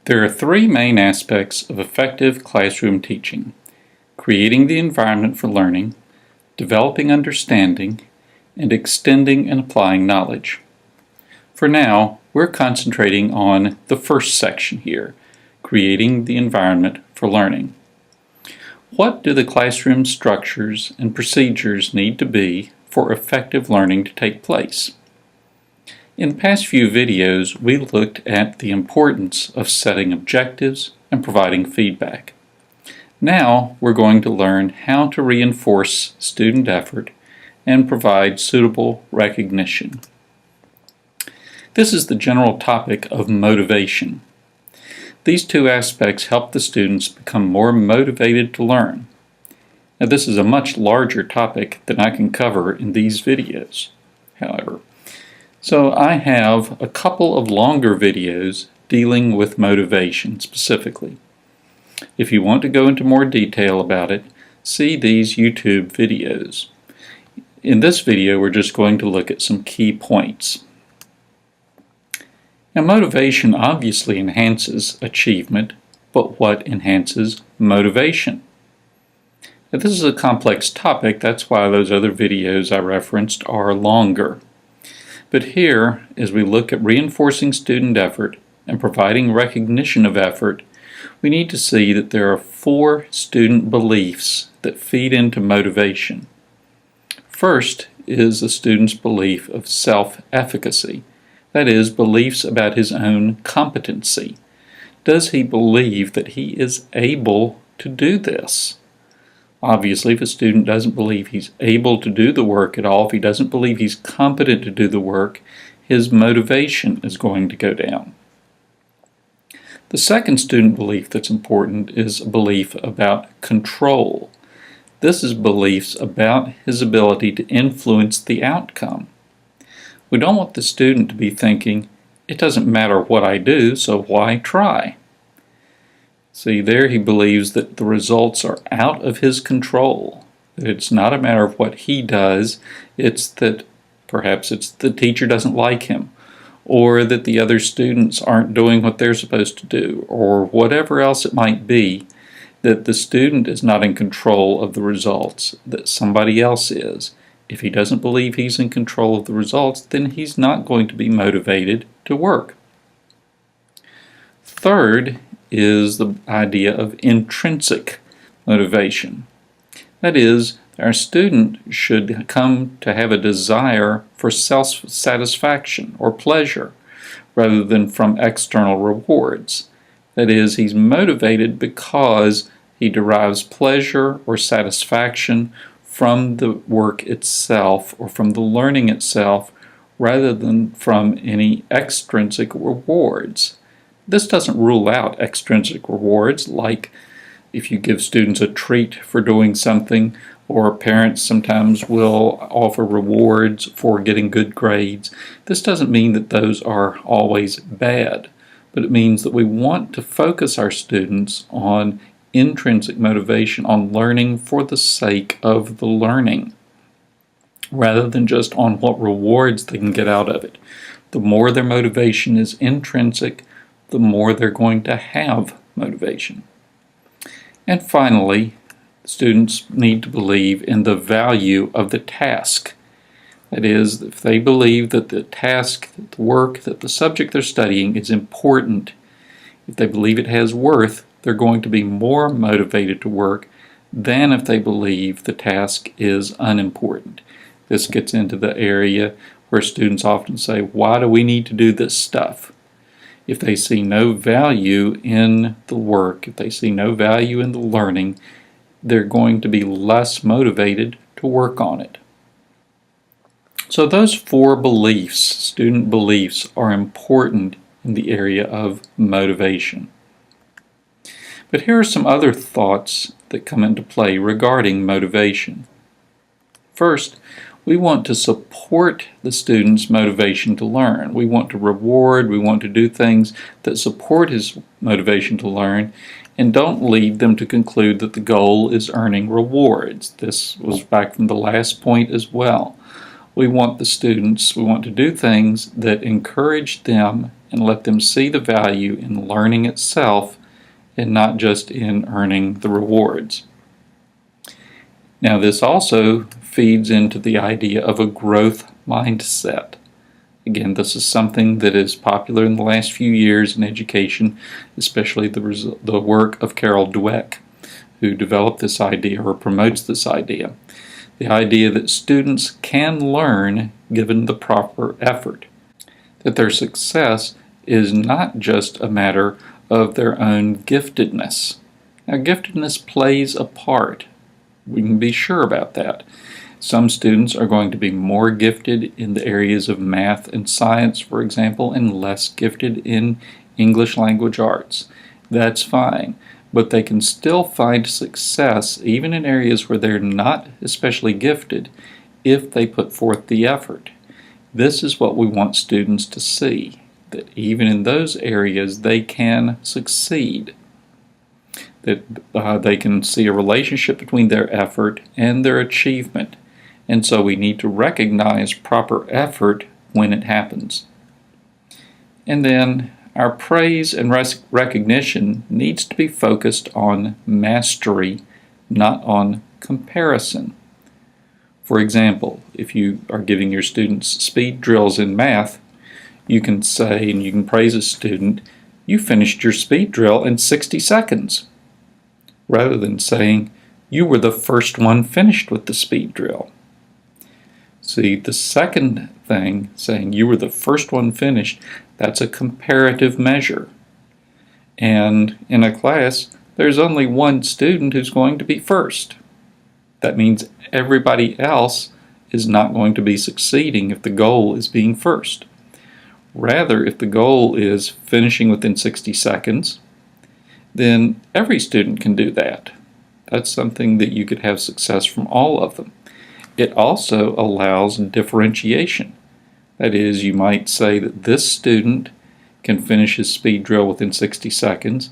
There are three main aspects of effective classroom teaching: creating the environment for learning, developing understanding, and extending and applying knowledge. For now, we're concentrating on the first section here, creating the environment for learning. What do the classroom structures and procedures need to be for effective learning to take place? In the past few videos, we looked at the importance of setting objectives and providing feedback. Now we're going to learn how to reinforce student effort and provide suitable recognition. This is the general topic of motivation. These two aspects help the students become more motivated to learn. Now, this is a much larger topic than I can cover in these videos, however. So I have a couple of longer videos dealing with motivation specifically. If you want to go into more detail about it, see these YouTube videos. In this video, we're just going to look at some key points. Now, motivation obviously enhances achievement, but what enhances motivation? Now, this is a complex topic, that's why those other videos I referenced are longer. But here, as we look at reinforcing student effort and providing recognition of effort, we need to see that there are 4 student beliefs that feed into motivation. First is the student's belief of self-efficacy, that is, beliefs about his own competency. Does he believe that he is able to do this? Obviously, if a student doesn't believe he's able to do the work at all, if he doesn't believe he's competent to do the work, his motivation is going to go down. The second student belief that's important is a belief about control. This is beliefs about his ability to influence the outcome. We don't want the student to be thinking, it doesn't matter what I do, so why try? See, there he believes that the results are out of his control. That it's not a matter of what he does, it's that perhaps it's the teacher doesn't like him, or that the other students aren't doing what they're supposed to do, or whatever else it might be, that the student is not in control of the results, that somebody else is. If he doesn't believe he's in control of the results, then he's not going to be motivated to work. Third is the idea of intrinsic motivation. That is, our student should come to have a desire for self-satisfaction or pleasure rather than from external rewards. That is, he's motivated because he derives pleasure or satisfaction from the work itself or from the learning itself rather than from any extrinsic rewards. This doesn't rule out extrinsic rewards, like if you give students a treat for doing something, or parents sometimes will offer rewards for getting good grades. This doesn't mean that those are always bad, but it means that we want to focus our students on intrinsic motivation, on learning for the sake of the learning, rather than just on what rewards they can get out of it. The more their motivation is intrinsic, the more they're going to have motivation. And finally, students need to believe in the value of the task. That is, if they believe that the task, that the work, that the subject they're studying is important, if they believe it has worth, they're going to be more motivated to work than if they believe the task is unimportant. This gets into the area where students often say, why do we need to do this stuff? If they see no value in the work, if they see no value in the learning, they're going to be less motivated to work on it. So those 4 beliefs, student beliefs, are important in the area of motivation. But here are some other thoughts that come into play regarding motivation. First, we want to support the student's motivation to learn. We want to reward, we want to do things that support his motivation to learn and don't lead them to conclude that the goal is earning rewards. This was back from the last point as well. We want the students, we want to do things that encourage them and let them see the value in learning itself and not just in earning the rewards. Now, this also feeds into the idea of a growth mindset. Again, this is something that is popular in the last few years in education, especially the work of Carol Dweck, who developed this idea or promotes this idea. The idea that students can learn given the proper effort, that their success is not just a matter of their own giftedness. Now, giftedness plays a part. We can be sure about that. Some students are going to be more gifted in the areas of math and science, for example, and less gifted in English language arts. That's fine, but they can still find success even in areas where they're not especially gifted if they put forth the effort. This is what we want students to see, that even in those areas they can succeed, that they can see a relationship between their effort and their achievement. And so we need to recognize proper effort when it happens. And then our praise and recognition needs to be focused on mastery, not on comparison. For example, if you are giving your students speed drills in math, you can say, and you can praise a student, you finished your speed drill in 60 seconds, rather than saying, you were the first one finished with the speed drill. See, the second thing, saying you were the first one finished, that's a comparative measure. And in a class, there's only one student who's going to be first. That means everybody else is not going to be succeeding if the goal is being first. Rather, if the goal is finishing within 60 seconds, then every student can do that. That's something that you could have success from all of them. It also allows differentiation. That is, you might say that this student can finish his speed drill within 60 seconds.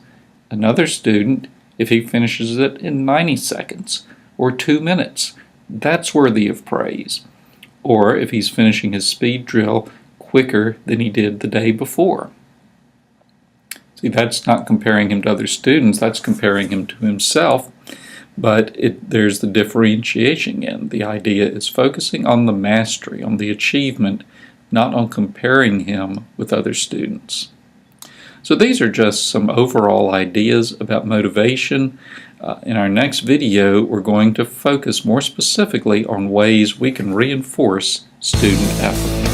Another student, if he finishes it in 90 seconds or 2 minutes, that's worthy of praise. Or if he's finishing his speed drill quicker than he did the day before. See, that's not comparing him to other students, that's comparing him to himself. But there's the differentiation in. The idea is focusing on the mastery, on the achievement, not on comparing him with other students. So these are just some overall ideas about motivation. In our next video, we're going to focus more specifically on ways we can reinforce student effort.